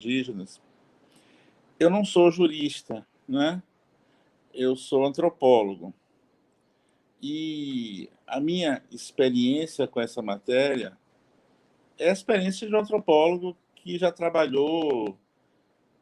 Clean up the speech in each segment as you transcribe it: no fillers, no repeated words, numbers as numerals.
indígenas. Eu não sou jurista, né? Eu sou antropólogo. E a minha experiência com essa matéria é a experiência de um antropólogo que já trabalhou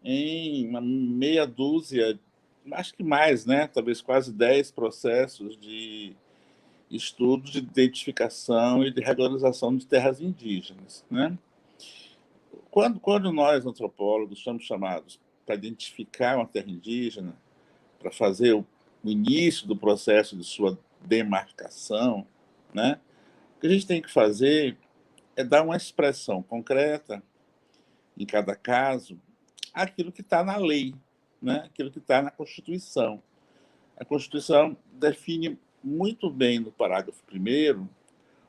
em uma meia dúzia, acho que mais, né? Talvez quase 10 processos de estudo de identificação e de regularização de terras indígenas, né? Quando nós, antropólogos, somos chamados para identificar uma terra indígena, para fazer o início do processo de sua demarcação, né? O que a gente tem que fazer é dar uma expressão concreta, em cada caso, aquilo que está na lei, né? Aquilo que está na Constituição. A Constituição define muito bem, no parágrafo 1º,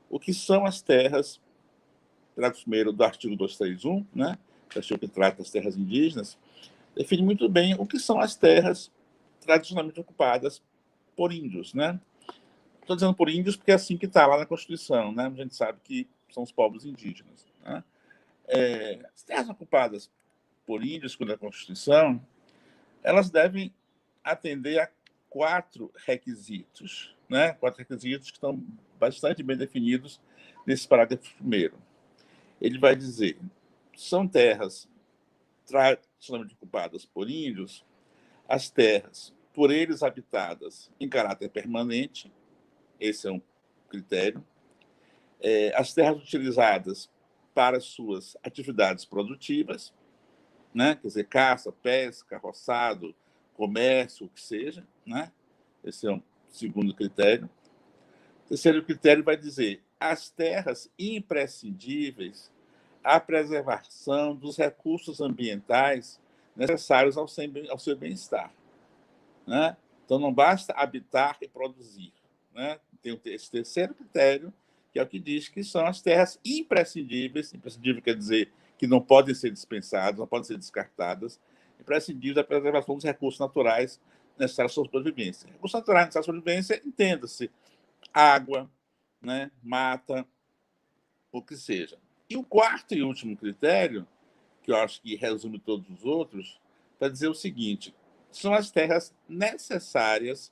o que são as terras, parágrafo 1º do artigo 231, né? O artigo que trata das terras indígenas, define muito bem o que são as terras tradicionalmente ocupadas por índios, né? Estou dizendo por índios porque é assim que está lá na Constituição, né? A gente sabe que são os povos indígenas, né? As terras ocupadas por índios, segundo a Constituição, elas devem atender a 4 requisitos, né? 4 requisitos que estão bastante bem definidos nesse parágrafo 1º. Ele vai dizer: são terras tradicionalmente ocupadas por índios, as terras por eles habitadas em caráter permanente, esse é um critério, as terras utilizadas para suas atividades produtivas, né? Quer dizer, caça, pesca, roçado, comércio, o que seja, né? Esse é um segundo critério. O terceiro critério vai dizer as terras imprescindíveis à preservação dos recursos ambientais necessários ao seu bem-estar, né? Então, não basta habitar e produzir, né? Tem esse terceiro critério, que é o que diz que são as terras imprescindíveis. Imprescindível quer dizer que não podem ser dispensadas, não podem ser descartadas, imprescindíveis à preservação dos recursos naturais necessários à sua sobrevivência. Recursos naturais necessários à sobrevivência, entenda-se, água, né, mata, o que seja. E o quarto e último critério, que eu acho que resume todos os outros, vai dizer o seguinte: são as terras necessárias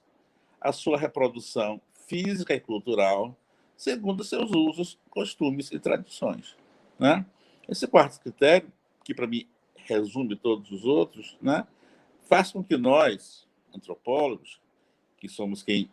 à sua reprodução física e cultural, segundo seus usos, costumes e tradições, né? Esse quarto critério, que para mim resume todos os outros, né, faz com que nós, antropólogos, que somos quem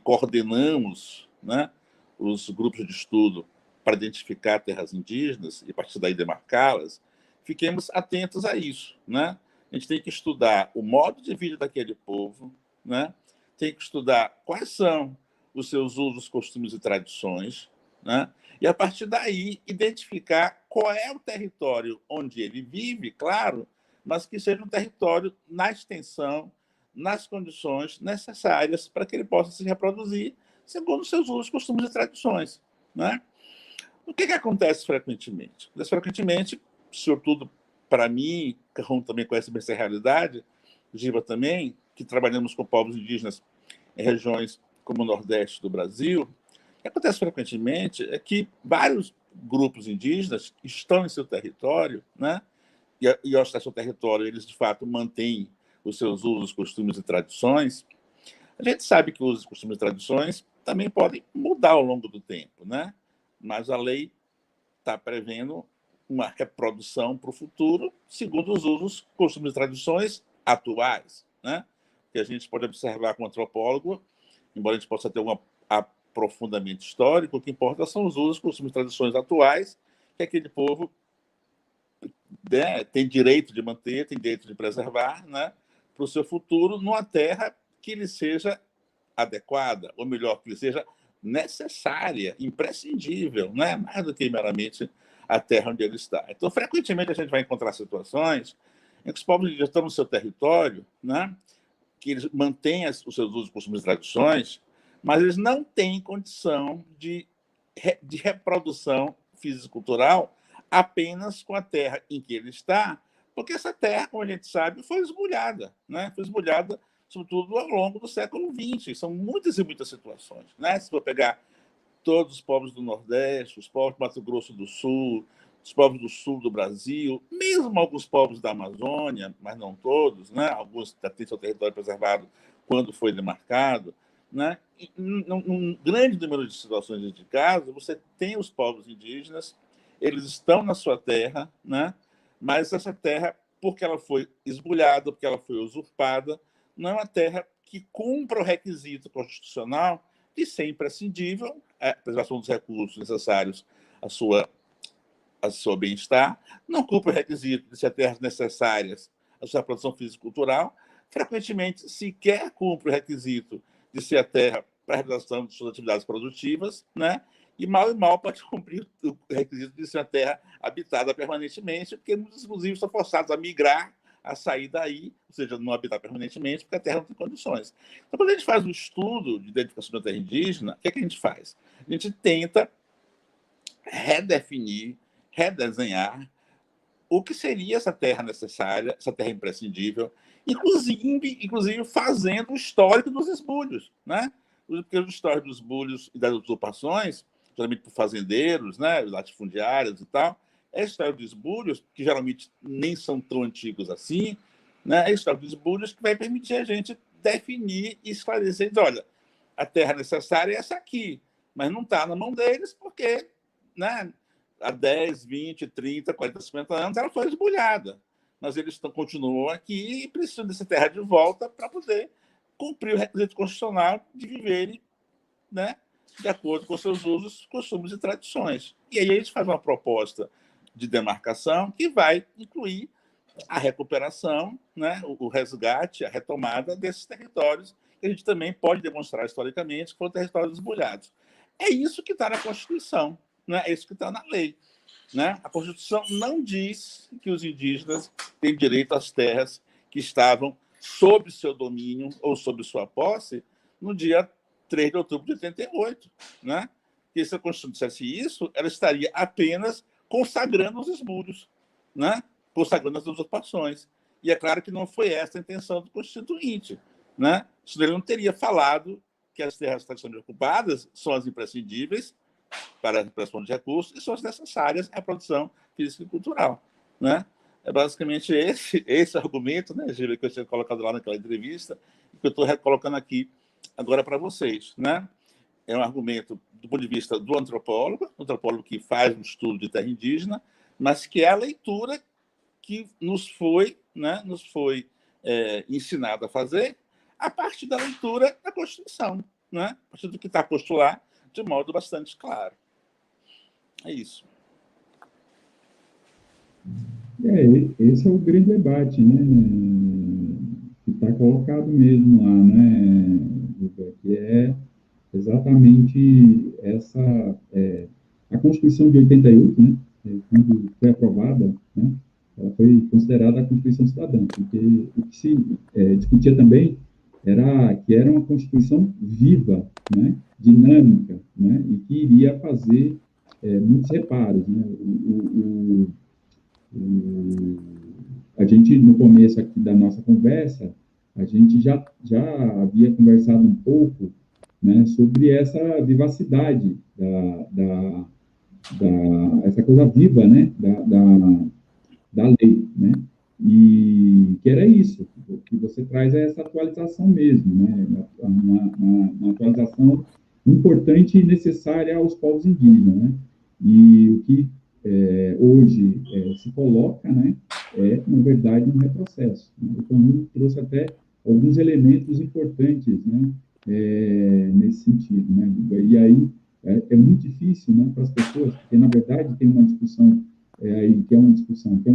coordenamos, né, os grupos de estudo para identificar terras indígenas e, a partir daí, demarcá-las, fiquemos atentos a isso, né? A gente tem que estudar o modo de vida daquele povo, né? Tem que estudar quais são os seus usos, costumes e tradições, né? E, a partir daí, identificar qual é o território onde ele vive, claro, mas que seja um território na extensão, nas condições necessárias para que ele possa se reproduzir segundo os seus usos, costumes e tradições, né? O que acontece frequentemente? Acontece frequentemente, sobretudo para mim, que também conhece bem essa realidade, Giva também, que trabalhamos com povos indígenas em regiões como o Nordeste do Brasil, o que acontece frequentemente é que vários grupos indígenas estão em seu território, né? E ao estar em seu território, eles, de fato, mantêm os seus usos, costumes e tradições. A gente sabe que os costumes e tradições também podem mudar ao longo do tempo, né? Mas a lei está prevendo uma reprodução para o futuro segundo os usos, costumes e tradições atuais, né? Que a gente pode observar como antropólogo, embora a gente possa ter um aprofundamento histórico, o que importa são os usos, costumes e tradições atuais que aquele povo, né, tem direito de manter, tem direito de preservar, né, para o seu futuro, numa terra que lhe seja adequada, ou melhor, que lhe seja necessária, imprescindível, né, mais do que meramente a terra onde ele está. Então, frequentemente, a gente vai encontrar situações em que os povos já estão no seu território, né, que eles mantêm os seus usos, costumes e tradições, mas eles não têm condição de reprodução físico-cultural apenas com a terra em que ele está, porque essa terra, como a gente sabe, foi esbulhada, né? Foi esbulhada, sobretudo, ao longo do século XX. São muitas e muitas situações, né? Se for pegar todos os povos do Nordeste, os povos do Mato Grosso do Sul, os povos do sul do Brasil, mesmo alguns povos da Amazônia, mas não todos, né? Alguns têm seu território preservado quando foi demarcado, né? Num grande número de situações de casos, você tem os povos indígenas, eles estão na sua terra, né? Mas essa terra, porque ela foi esbulhada, porque ela foi usurpada, não é uma terra que cumpra o requisito constitucional de ser imprescindível a preservação dos recursos necessários à sua bem-estar, não cumpre o requisito de ser terras necessárias à sua produção físico-cultural, frequentemente sequer cumpre o requisito de ser a terra para a realização de suas atividades produtivas, né? E mal pode cumprir o requisito de ser a terra habitada permanentemente, porque muitos, inclusive, são forçados a migrar, a sair daí, ou seja, não habitar permanentemente, porque a terra não tem condições. Então, quando a gente faz um estudo de identificação da terra indígena, o que é que a gente faz? A gente tenta redefinir, redesenhar o que seria essa terra necessária, essa terra imprescindível, inclusive fazendo o histórico dos esbulhos, né? Porque o histórico dos esbulhos e das usurpações, geralmente por fazendeiros, né, latifundiários e tal, é a história dos esbulhos, que geralmente nem são tão antigos assim, né? É a história dos esbulhos que vai permitir a gente definir e esclarecer, dizer, olha, a terra necessária é essa aqui, mas não está na mão deles porque, né, há 10, 20, 30, 40, 50 anos ela foi esbulhada. Mas eles continuam aqui e precisam dessa terra de volta para poder cumprir o requisito constitucional de viverem, né, de acordo com seus usos, costumes e tradições. E aí a gente faz uma proposta de demarcação que vai incluir a recuperação, né, o resgate, a retomada desses territórios, que a gente também pode demonstrar historicamente que foram territórios esbulhados. É isso que está na Constituição, né? É isso que está na lei. Né? A Constituição não diz que os indígenas têm direito às terras que estavam sob seu domínio ou sob sua posse no dia 3 de outubro de 88. Né? Porque se a Constituição dissesse isso, ela estaria apenas consagrando os esbulhos, né? Consagrando as usurpações. E é claro que não foi essa a intenção do Constituinte. Né? Senão ele não teria falado que as terras tradicionalmente ocupadas são as imprescindíveis para a recuperação de recursos e são as necessárias à produção física e cultural. Né? É basicamente esse argumento, né, Gília, que eu tinha colocado lá naquela entrevista, que eu estou recolocando aqui agora para vocês. Né? É um argumento do ponto de vista do antropólogo que faz um estudo de terra indígena, mas que é a leitura que nos foi ensinado a fazer a partir da leitura da Constituição, né? A partir do que está posto lá, de modo bastante claro. É isso. Esse é o grande debate, né? Que está colocado mesmo lá, né? Que é exatamente essa... a Constituição de 88, né? Quando foi aprovada, né? Ela foi considerada a Constituição Cidadã, porque o que se discutia também era que era uma Constituição viva, né? Dinâmica, né? E que iria fazer muitos reparos, né? A gente, no começo aqui da nossa conversa, a gente já havia conversado um pouco, né, sobre essa vivacidade essa coisa viva, né, da lei, né, e que era isso, o que você traz é essa atualização mesmo, né, uma atualização importante e necessária aos povos indígenas, né, e o que hoje se coloca, né, na verdade, um retrocesso. Né? O Camilo trouxe até alguns elementos importantes, né, nesse sentido. Né? E aí é muito difícil, né, para as pessoas, porque, na verdade, tem uma discussão aí, que é uma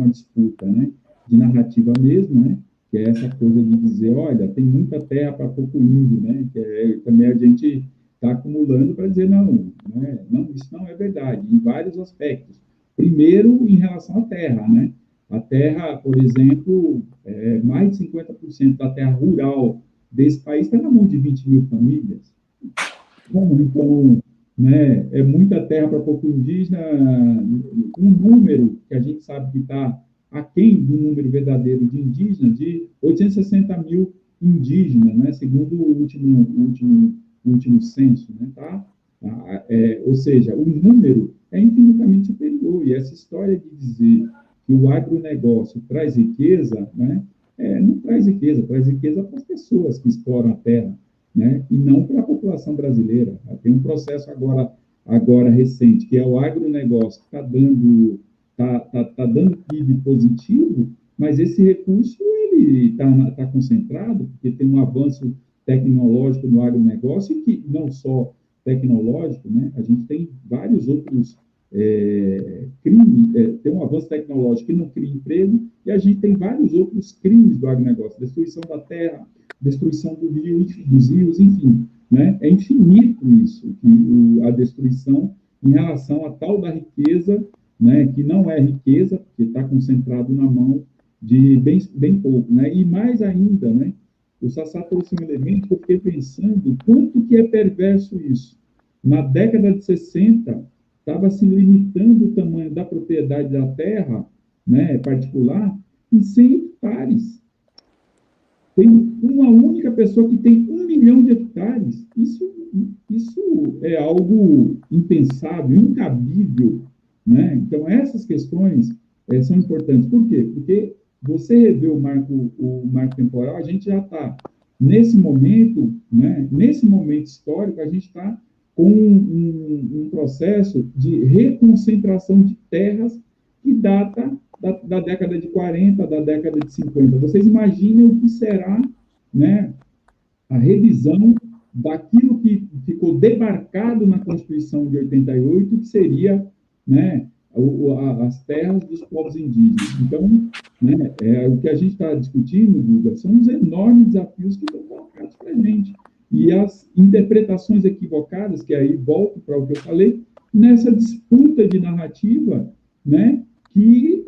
disputa, né, de narrativa mesmo, né, que é essa coisa de dizer, olha, tem muita terra para pouco índio, né, que também a gente está acumulando para dizer, não, isso não é verdade, em vários aspectos. Primeiro, em relação à terra, né? A terra, por exemplo, mais de 50% da terra rural desse país está na mão de 20 mil famílias. Então, né, é muita terra para pouco indígena, um número que a gente sabe que está aquém do número verdadeiro de indígenas, de 860 mil indígenas, né, segundo o último censo, né, tá Ou seja, o número é infinitamente superior. E essa história de dizer que o agronegócio traz riqueza, né, não traz riqueza para as pessoas que exploram a terra, né, e não para a população brasileira. Tem um processo agora recente, que é o agronegócio que está dando PIB positivo, mas esse recurso ele está concentrado, porque tem um avanço tecnológico no agronegócio, e que não só tecnológico, né? A gente tem vários outros crimes, tem um avanço tecnológico que não cria emprego, e a gente tem vários outros crimes do agronegócio, destruição da terra, destruição dos rios, enfim, né? É infinito isso, a destruição em relação à tal da riqueza, né? Que não é riqueza, porque está concentrado na mão de bem pouco, né? E mais ainda, né? O Sassá trouxe um elemento que eu fiquei pensando, quanto que é perverso isso. Na década de 60, estava se limitando o tamanho da propriedade da terra, né, particular, em 100 hectares. Tem uma única pessoa que tem 1 milhão de hectares. Isso é algo impensável, incabível, né? Então, essas questões são importantes. Por quê? Porque você rever o marco temporal, a gente já está, nesse momento, né? Nesse momento histórico, a gente está com um processo de reconcentração de terras que data da década de 40, da década de 50. Vocês imaginem o que será, né, a revisão daquilo que ficou demarcado na Constituição de 88, que seria, né, as terras dos povos indígenas. Então, né, o que a gente está discutindo, Guga, são os enormes desafios que estão colocados para a gente. E as interpretações equivocadas, que aí volto para o que eu falei, nessa disputa de narrativa, né, que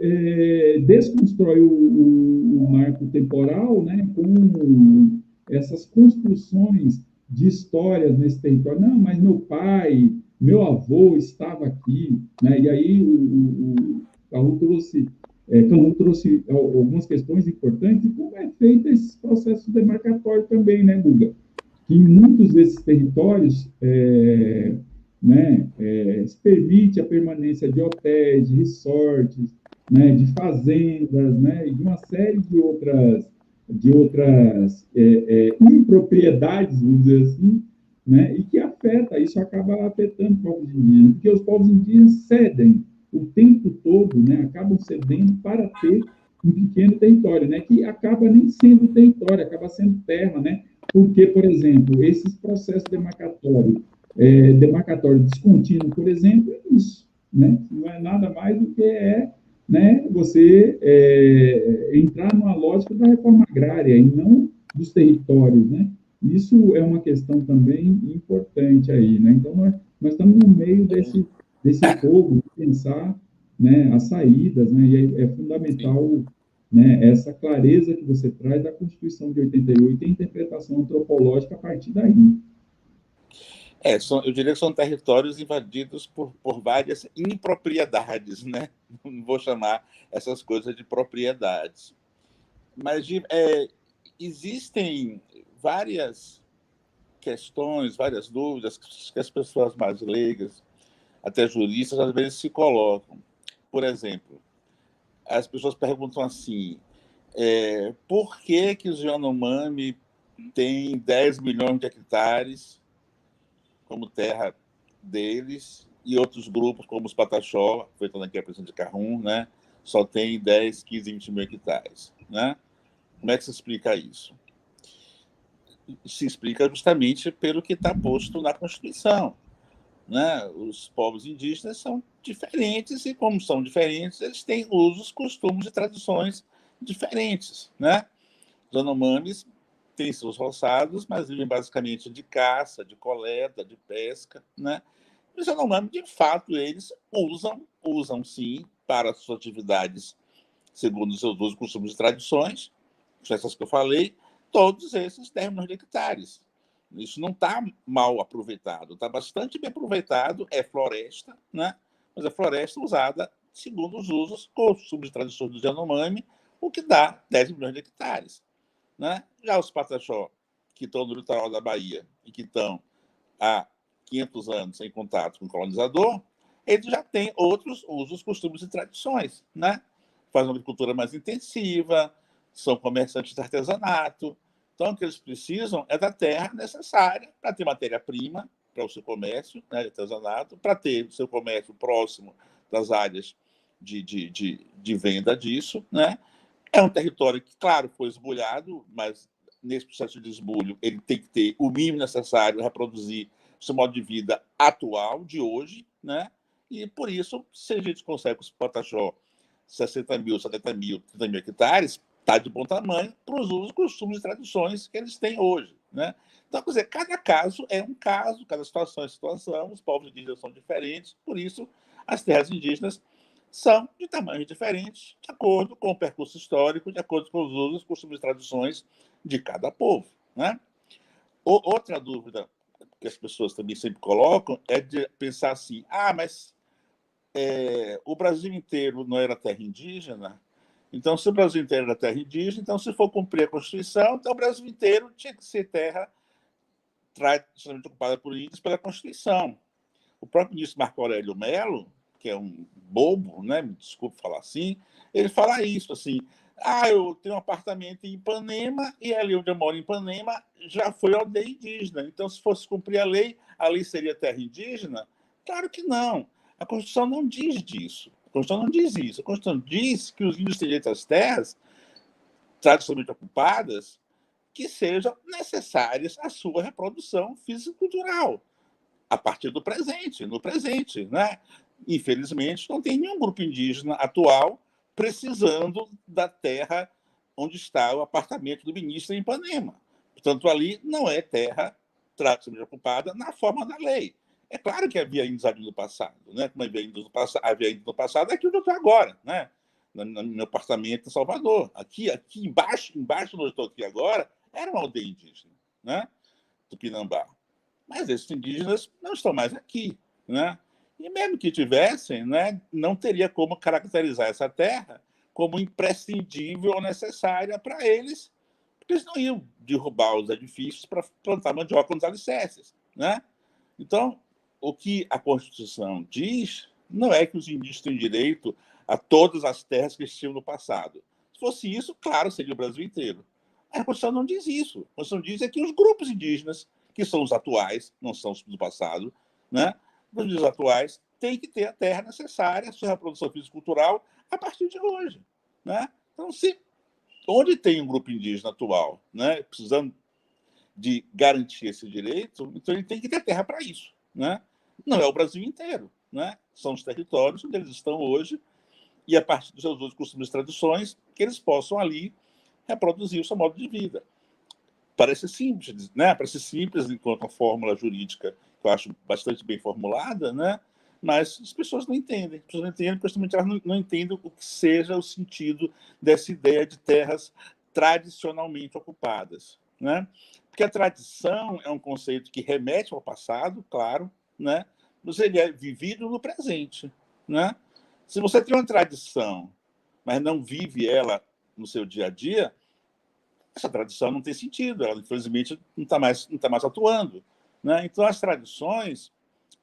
desconstrói o marco temporal, né, com essas construções de histórias nesse território. Não, mas meu pai, meu avô estava aqui, né? E aí o Camus trouxe algumas questões importantes, e como é feito esse processo demarcatório também, né, Guga? Que em muitos desses territórios né, se permite a permanência de hotéis, de resorts, né, de fazendas, né, e de uma série de outras impropriedades, vamos dizer assim, né, e que isso acaba afetando povos indígenas, porque os povos indígenas cedem o tempo todo, né, acabam cedendo para ter um pequeno território, né, que acaba nem sendo território, acaba sendo terra, né, porque, por exemplo, esses processos demarcatório descontínuo, por exemplo, é isso, né, não é nada mais do que né, você entrar numa lógica da reforma agrária e não dos territórios, né? Isso é uma questão também importante aí, né? Então, nós estamos no meio desse fogo, de pensar, né, as saídas, né? E é fundamental, né, essa clareza que você traz da Constituição de 88 e a interpretação antropológica a partir daí. Eu diria que são territórios invadidos por várias impropriedades, né? Não vou chamar essas coisas de propriedades. Mas existem várias questões, várias dúvidas que as pessoas mais leigas, até juristas, às vezes se colocam. Por exemplo, as pessoas perguntam assim, por que os Yanomami têm 10 milhões de hectares como terra deles, e outros grupos, como os Pataxó, aproveitando aqui a presença de Carrum, né, só tem 10, 15, 20 mil hectares. Né? Como é que se explica isso? Se explica justamente pelo que está posto na Constituição. Né? Os povos indígenas são diferentes, e como são diferentes, eles têm usos, costumes e tradições diferentes. Né? Os Yanomamis têm seus roçados, mas vivem basicamente de caça, de coleta, de pesca. Né? Os Yanomamis, de fato, eles usam sim, para suas atividades, segundo os seus usos, costumes e tradições, essas que eu falei, todos esses 10 milhões de hectares. Isso não está mal aproveitado, está bastante bem aproveitado, é floresta, né? Mas é floresta usada segundo os usos, costumes e tradições do Yanomami, o que dá 10 milhões de hectares. Né? Já os Pataxó, que estão no litoral da Bahia e que estão a 500 anos em contato com o colonizador, eles já têm outros usos, costumes e tradições, né? Fazem uma agricultura mais intensiva, são comerciantes de artesanato. Então, o que eles precisam é da terra necessária para ter matéria-prima para o seu comércio, né, de artesanato, para ter o seu comércio próximo das áreas de venda disso, né? É um território que, claro, foi esbulhado, mas nesse processo de esbulho ele tem que ter o mínimo necessário para reproduzir o seu modo de vida atual, de hoje, né? E, por isso, se a gente consegue com o Pataxó 60 mil, 70 mil, 30 mil hectares, está de bom tamanho para os usos, costumes e tradições que eles têm hoje, né? Então, quer dizer, cada caso é um caso, cada situação é situação, os povos indígenas são diferentes, por isso as terras indígenas são de tamanhos diferentes, de acordo com o percurso histórico, de acordo com os usos, costumes e tradições de cada povo, né? Outra dúvida que as pessoas também sempre colocam é de pensar assim, mas o Brasil inteiro não era terra indígena? Então, se o Brasil inteiro era terra indígena, então, se for cumprir a Constituição, então o Brasil inteiro tinha que ser terra tradicionalmente ocupada por índios pela Constituição. O próprio ministro Marco Aurélio Mello, que é um bobo, né? Me desculpe falar assim, ele fala isso, assim, eu tenho um apartamento em Ipanema e ali onde eu moro em Ipanema já foi aldeia indígena, então se fosse cumprir a lei seria terra indígena? Claro que não. A Constituição não diz disso. A Constituição não diz isso. A Constituição diz que os índios têm direito às terras tradicionalmente ocupadas que sejam necessárias à sua reprodução físico-cultural a partir do presente, no presente, né? Infelizmente, não tem nenhum grupo indígena atual precisando da terra onde está o apartamento do ministro em Ipanema. Portanto, ali não é terra tradicionalmente ocupada na forma da lei. É claro que havia índios ali no passado, né? Como havia índios no passado, aqui onde eu estou agora, né? No meu apartamento em Salvador. Aqui embaixo onde eu estou aqui agora, era uma aldeia indígena, né? Tupinambá. Mas esses indígenas não estão mais aqui, né? E mesmo que tivessem, né, não teria como caracterizar essa terra como imprescindível ou necessária para eles, porque eles não iam derrubar os edifícios para plantar mandioca nos alicerces, né? Então, o que a Constituição diz não é que os indígenas têm direito a todas as terras que existiam no passado. Se fosse isso, claro, seria o Brasil inteiro. A Constituição não diz isso. A Constituição diz que os grupos indígenas, que são os atuais, não são os do passado, né? Os indígenas atuais têm que ter a terra necessária, a sua reprodução físico-cultural, a partir de hoje, né? Então, onde tem um grupo indígena atual, né, precisando de garantir esse direito, então ele tem que ter terra para isso, né? Não é o Brasil inteiro, né? São os territórios onde eles estão hoje e a partir dos seus usos, costumes e tradições que eles possam ali reproduzir o seu modo de vida. Parece simples, né? Parece simples enquanto uma fórmula jurídica que eu acho bastante bem formulada, né? Mas as pessoas não entendem. As pessoas não entendem porque justamente elas não entendem o que seja o sentido dessa ideia de terras tradicionalmente ocupadas, né? Porque a tradição é um conceito que remete ao passado, claro, né? Mas ele é vivido no presente, né? Se você tem uma tradição, mas não vive ela no seu dia a dia, essa tradição não tem sentido, ela infelizmente não está mais atuando, né? Então as tradições,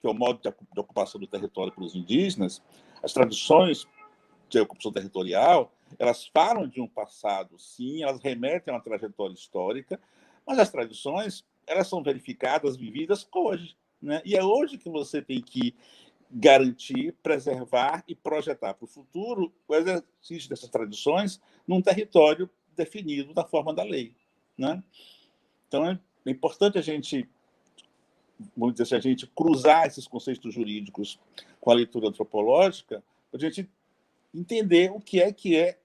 que é o modo de ocupação do território para os indígenas, as tradições de ocupação territorial, elas falam de um passado, sim, elas remetem a uma trajetória histórica, mas as tradições, elas são verificadas, vividas hoje, né? E é hoje que você tem que garantir, preservar e projetar para o futuro o exercício dessas tradições num território definido da forma da lei, né? Então é importante a gente, vamos dizer assim, a gente cruzar esses conceitos jurídicos com a leitura antropológica, para a gente entender o que é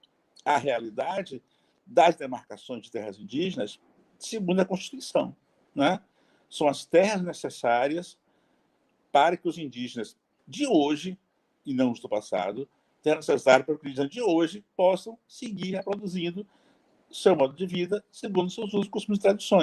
a realidade das demarcações de terras indígenas segundo a Constituição, né? São as terras necessárias para que os indígenas de hoje, e não os do passado, terras necessárias para que os indígenas de hoje possam seguir reproduzindo seu modo de vida segundo seus usos, costumes e tradições.